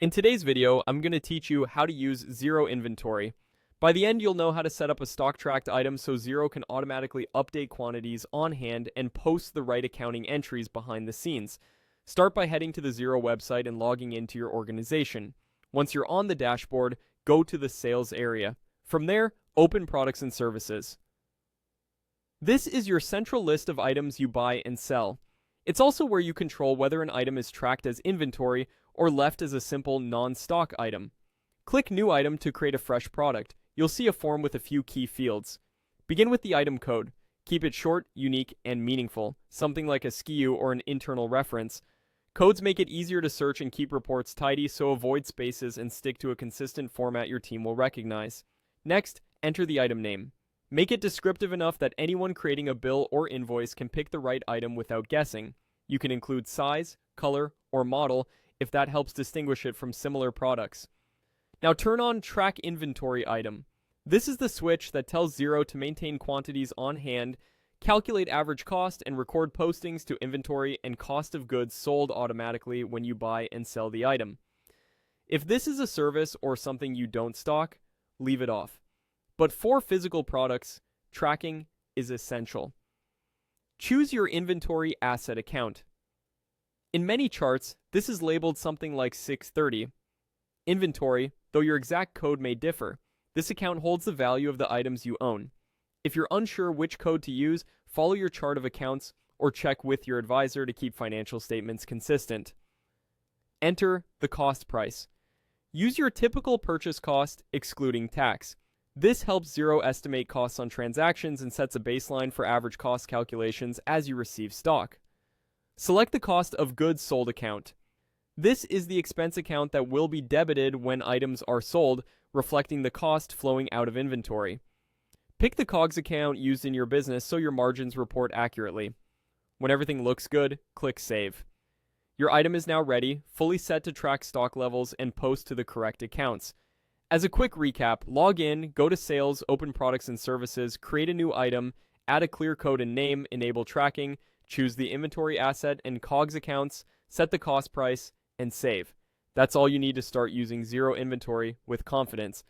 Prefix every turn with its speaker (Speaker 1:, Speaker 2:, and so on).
Speaker 1: In today's video, I'm going to teach you how to use Xero Inventory. By the end, you'll know how to set up a stock tracked item so Xero can automatically update quantities on hand and post the right accounting entries behind the scenes. Start by heading to the Xero website and logging into your organization. Once you're on the dashboard, go to the sales area. From there, open products and services. This is your central list of items you buy and sell. It's also where you control whether an item is tracked as inventory or left as a simple non-stock item. Click New Item to create a fresh product. You'll see a form with a few key fields. Begin with the item code. Keep it short, unique, and meaningful, something like a SKU or an internal reference. Codes make it easier to search and keep reports tidy, so avoid spaces and stick to a consistent format your team will recognize. Next, enter the item name. Make it descriptive enough that anyone creating a bill or invoice can pick the right item without guessing. You can include size, color, or model if that helps distinguish it from similar products. Now turn on Track Inventory Item. This is the switch that tells Xero to maintain quantities on hand, calculate average cost, and record postings to inventory and cost of goods sold automatically when you buy and sell the item. If this is a service or something you don't stock, leave it off. But for physical products, tracking is essential. Choose your inventory asset account. In many charts, this is labeled something like 630. Inventory, though your exact code may differ. This account holds the value of the items you own. If you're unsure which code to use, follow your chart of accounts or check with your advisor to keep financial statements consistent. Enter the cost price. Use your typical purchase cost, excluding tax. This helps Xero estimate costs on transactions and sets a baseline for average cost calculations as you receive stock. Select the cost of goods sold account. This is the expense account that will be debited when items are sold, reflecting the cost flowing out of inventory. Pick the COGS account used in your business so your margins report accurately. When everything looks good, click Save. Your item is now ready, fully set to track stock levels and post to the correct accounts. As a quick recap, log in, go to Sales, open Products and Services, create a new item, add a clear code and name, enable tracking, choose the inventory asset and COGS accounts, set the cost price, and save. That's all you need to start using Xero Inventory with confidence.